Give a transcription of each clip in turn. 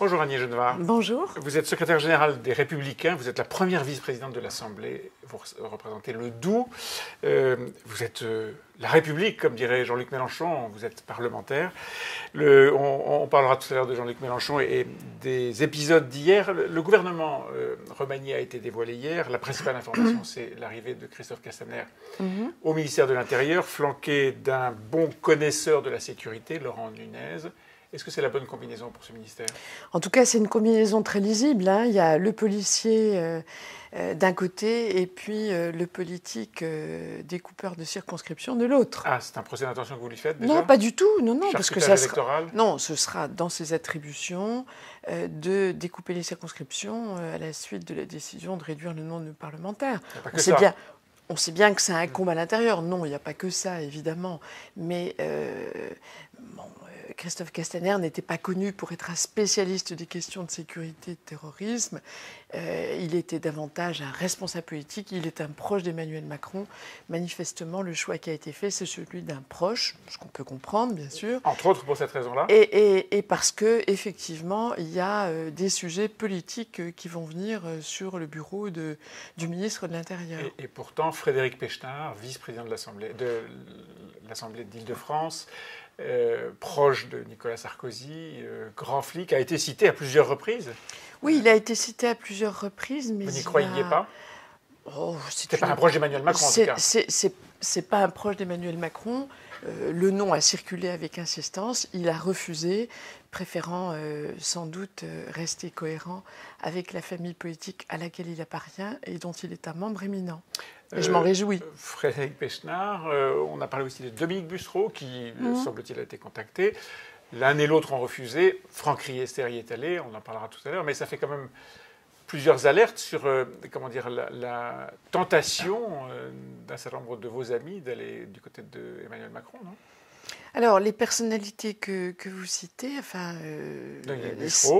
Bonjour Agnès Genevard. Bonjour. Vous êtes secrétaire générale des Républicains, vous êtes la première vice-présidente de l'Assemblée, vous représentez le Doubs. Vous êtes la République, comme dirait Jean-Luc Mélenchon, vous êtes parlementaire. On parlera tout à l'heure de Jean-Luc Mélenchon et des épisodes d'hier. Le gouvernement remanié a été dévoilé hier. La principale information, c'est l'arrivée de Christophe Castaner au ministère de l'Intérieur, flanqué d'un bon connaisseur de la sécurité, Laurent Nunez. Est-ce que c'est la bonne combinaison pour ce ministère? En tout cas, c'est une combinaison très lisible. Il y a le policier d'un côté et puis le politique découpeur de circonscription de l'autre. Ah, c'est un procès d'intention que vous lui faites déjà? Non, pas du tout. Non, parce que ça électoral. Non, ce sera dans ses attributions de découper les circonscriptions à la suite de la décision de réduire le nombre de parlementaires. On sait bien que ça incombe à l'intérieur. Non, il n'y a pas que ça, évidemment. Mais Christophe Castaner n'était pas connu pour être un spécialiste des questions de sécurité et de terrorisme. Il était davantage un responsable politique. Il est un proche d'Emmanuel Macron. Manifestement, le choix qui a été fait, c'est celui d'un proche, ce qu'on peut comprendre, bien sûr. Entre autres pour cette raison-là. Et parce qu'effectivement, il y a des sujets politiques qui vont venir sur le bureau du ministre de l'Intérieur. Et pourtant, Frédéric Pechnard, vice-président de l'Assemblée d'Île-de-France, proche de Nicolas Sarkozy, grand flic, a été cité à plusieurs reprises. Oui, il a été cité à plusieurs reprises, mais vous n'y croyiez pas? C'est pas un proche d'Emmanuel Macron, en tout cas. C'est pas un proche d'Emmanuel Macron. Le nom a circulé avec insistance. Il a refusé, préférant sans doute rester cohérent avec la famille politique à laquelle il appartient et dont il est un membre éminent. Et je m'en réjouis. Frédéric Pechnard, on a parlé aussi de Dominique Bussereau, qui, semble-t-il, a été contacté. L'un et l'autre ont refusé. Franck Riester y est allé, on en parlera tout à l'heure. Mais ça fait quand même plusieurs alertes sur la tentation d'un certain nombre de vos amis d'aller du côté d'Emmanuel Macron, non? Alors, les personnalités que vous citez,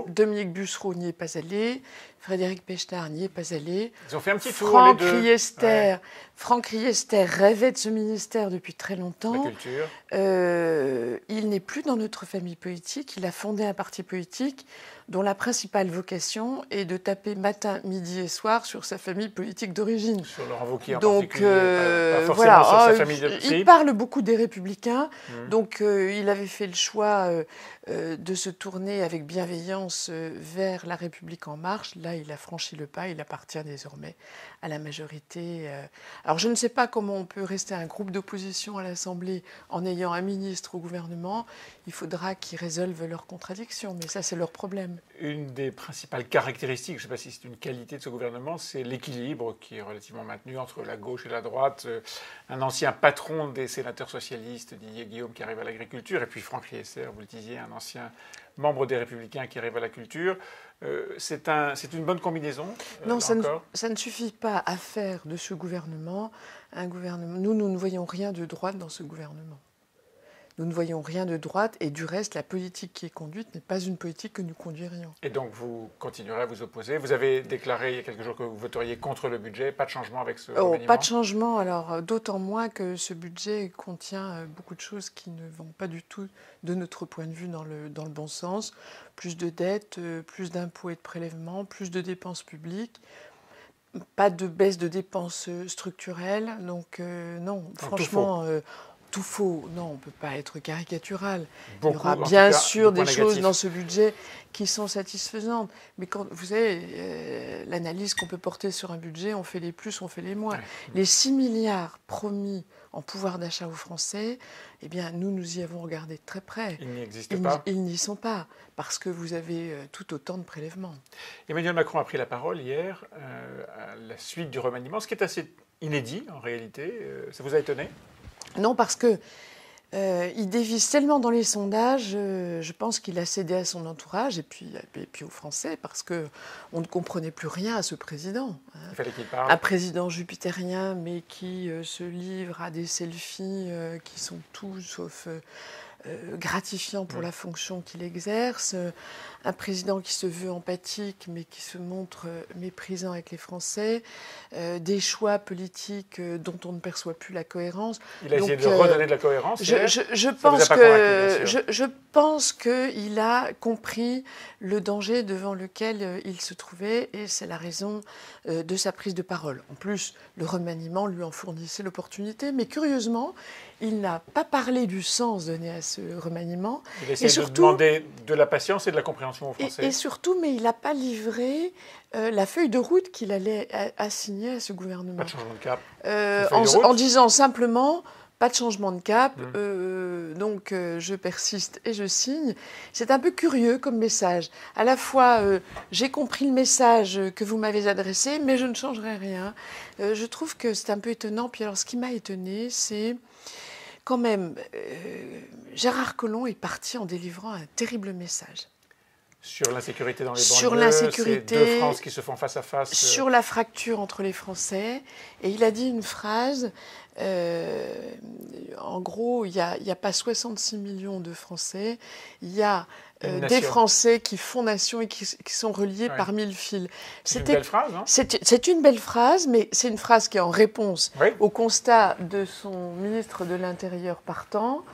Dominique Bussereau n'y est pas allé, Frédéric Pechnard n'y est pas allé. Ils ont fait un petit tour, les deux. Franck Riester rêvait de ce ministère depuis très longtemps. La culture. Il n'est plus dans notre famille politique. Il a fondé un parti politique dont la principale vocation est de taper matin, midi et soir sur sa famille politique d'origine. Sur Laurent Wauquiez en particulier, pas forcément sur sa famille de... Il parle beaucoup des Républicains. Donc il avait fait le choix de se tourner avec bienveillance vers La République En Marche. Là, il a franchi le pas. Il appartient désormais à la majorité. Alors je ne sais pas comment on peut rester un groupe d'opposition à l'Assemblée en ayant un ministre au gouvernement. Il faudra qu'ils résolvent leurs contradictions, mais ça, c'est leur problème. Une des principales caractéristiques, je ne sais pas si c'est une qualité de ce gouvernement, c'est l'équilibre qui est relativement maintenu entre la gauche et la droite. Un ancien patron des sénateurs socialistes, Didier Guillaume, qui arrive à l'agriculture, et puis Franck Riester, vous le disiez, un ancien membre des Républicains qui arrive à la culture. C'est une bonne combinaison? Non, ça ne suffit pas à faire de ce gouvernement un gouvernement. Nous ne voyons rien de droite dans ce gouvernement. Nous ne voyons rien de droite et du reste, la politique qui est conduite n'est pas une politique que nous conduirions. Et donc vous continuerez à vous opposer. Vous avez déclaré il y a quelques jours que vous voteriez contre le budget. Pas de changement avec ce remaniement? Pas de changement, alors d'autant moins que ce budget contient beaucoup de choses qui ne vont pas du tout, de notre point de vue, dans le bon sens. Plus de dettes, plus d'impôts et de prélèvements, plus de dépenses publiques. Pas de baisse de dépenses structurelles. Donc non, franchement... Tout faux. Non, on ne peut pas être caricatural. Il y aura bien sûr des choses dans ce budget qui sont satisfaisantes. Mais quand, vous savez, l'analyse qu'on peut porter sur un budget, on fait les plus, on fait les moins. Les 6 milliards promis en pouvoir d'achat aux Français, eh bien, nous y avons regardé de très près. Ils n'y existent pas. Ils n'y sont pas, parce que vous avez tout autant de prélèvements. Emmanuel Macron a pris la parole hier à la suite du remaniement, ce qui est assez inédit en réalité. Ça vous a étonné? Non, parce que il dévisse tellement dans les sondages, je pense qu'il a cédé à son entourage et puis aux Français, parce qu'on ne comprenait plus rien à ce président. Il fallait qu'il parle. Un président jupitérien, mais qui se livre à des selfies qui sont tout sauf gratifiants pour la fonction qu'il exerce. Un président qui se veut empathique, mais qui se montre méprisant avec les Français. Des choix politiques dont on ne perçoit plus la cohérence. Il a essayé de redonner de la cohérence. Je pense qu'il a compris le danger devant lequel il se trouvait et c'est la raison de sa prise de parole. En plus, le remaniement lui en fournissait l'opportunité, mais curieusement, il n'a pas parlé du sens donné à ce remaniement. Il essaie de demander de la patience et de la compréhension aux Français. Et surtout, mais il n'a pas livré la feuille de route qu'il allait assigner à ce gouvernement. Pas de changement de cap. En disant simplement... Pas de changement de cap, donc je persiste et je signe. C'est un peu curieux comme message. À la fois, j'ai compris le message que vous m'avez adressé, mais je ne changerai rien. Je trouve que c'est un peu étonnant. Puis alors, ce qui m'a étonné, c'est quand même, Gérard Collomb est parti en délivrant un terrible message. Sur l'insécurité dans les banlieues, sur l'insécurité, c'est deux France qui se font face à face. Sur la fracture entre les Français. Et il a dit une phrase, en gros, il n'y a pas 66 millions de Français, il y a des Français qui font nation et qui sont reliés par 1000 fils. C'est une belle phrase, non ? C'est une belle phrase, mais c'est une phrase qui est en réponse au constat de son ministre de l'Intérieur partant.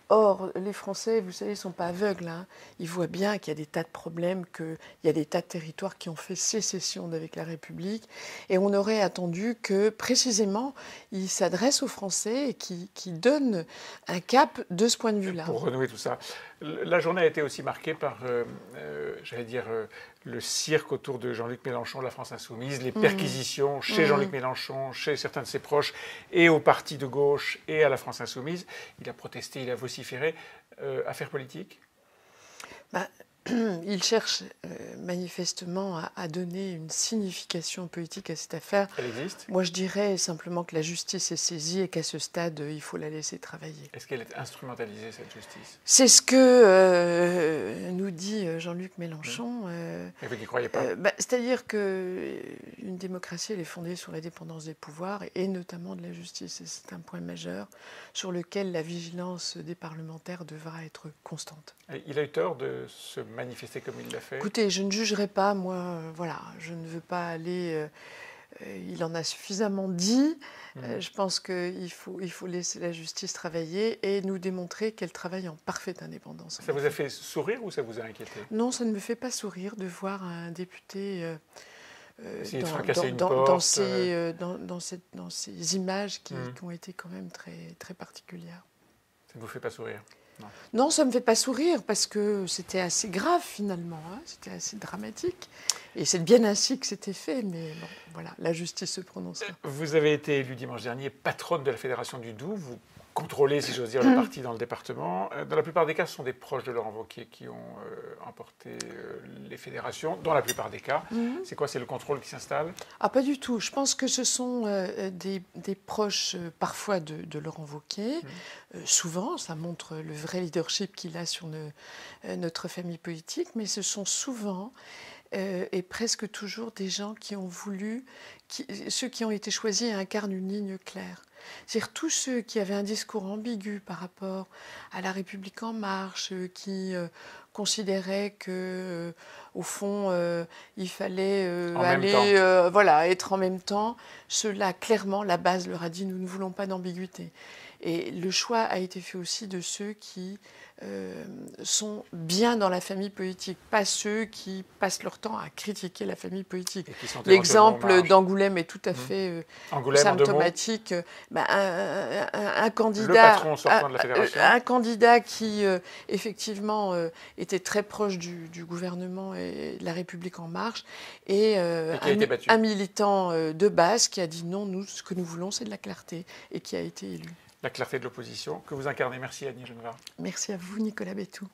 Or, les Français, vous savez, ne sont pas aveugles. Hein. Ils voient bien qu'il y a des tas de problèmes, qu'il y a des tas de territoires qui ont fait sécession d'avec la République. Et on aurait attendu que, précisément, il s'adresse aux Français et qu'il donne un cap de ce point de vue-là. Pour renouer tout ça. La journée a été aussi marquée par, j'allais dire, le cirque autour de Jean-Luc Mélenchon de la France Insoumise, les perquisitions chez Jean-Luc Mélenchon, chez certains de ses proches, et au parti de gauche et à la France Insoumise. Il a protesté, il a vociféré. Affaire politique ? Il cherche manifestement à donner une signification politique à cette affaire. Elle existe ? Moi, je dirais simplement que la justice est saisie et qu'à ce stade, il faut la laisser travailler. Est-ce qu'elle est instrumentalisée, cette justice ? C'est ce que nous dit Jean-Luc Mélenchon. Et vous n'y croyez pas ? C'est-à-dire qu'une démocratie, elle est fondée sur l'indépendance des pouvoirs et notamment de la justice. Et c'est un point majeur sur lequel la vigilance des parlementaires devra être constante. Il a eu tort de se manifester comme il l'a fait. Écoutez, je ne jugerai pas, moi, voilà, je ne veux pas aller... il en a suffisamment dit. Je pense qu'il faut laisser la justice travailler et nous démontrer qu'elle travaille en parfaite indépendance. Ça vous a fait sourire ou ça vous a inquiété ? Non, ça ne me fait pas sourire de voir un député dans ces images qui ont été quand même très, très particulières. Ça ne vous fait pas sourire ? Non, ça ne me fait pas sourire parce que c'était assez grave finalement, hein, c'était assez dramatique. Et c'est bien ainsi que c'était fait, mais bon, voilà, la justice se prononcera. Vous avez été élue dimanche dernier patronne de la Fédération du Doubs. Vous contrôlez, si j'ose dire, le parti dans le département. Dans la plupart des cas, ce sont des proches de Laurent Wauquiez qui ont emporté les fédérations, dans la plupart des cas. C'est quoi ? C'est le contrôle qui s'installe ? Ah, pas du tout. Je pense que ce sont des proches, parfois, de Laurent Wauquiez. Souvent, ça montre le vrai leadership qu'il a sur notre famille politique, mais ce sont souvent et presque toujours des gens qui ont voulu, ceux qui ont été choisis incarnent une ligne claire. C'est-à-dire tous ceux qui avaient un discours ambigu par rapport à la République en marche, qui considéraient que, au fond, il fallait être en même temps. Ceux-là, clairement, la base leur a dit nous ne voulons pas d'ambiguïté. Et le choix a été fait aussi de ceux qui sont bien dans la famille politique, pas ceux qui passent leur temps à critiquer la famille politique. L'exemple d'Angoulême est tout à fait symptomatique. Un candidat, le patron sortant de la fédération. Un candidat qui effectivement était très proche du gouvernement et de la République en marche, et un militant de base qui a dit non, nous ce que nous voulons c'est de la clarté, et qui a été élu. La clarté de l'opposition que vous incarnez. Merci Annie Genevard. Merci à vous Nicolas Béthou.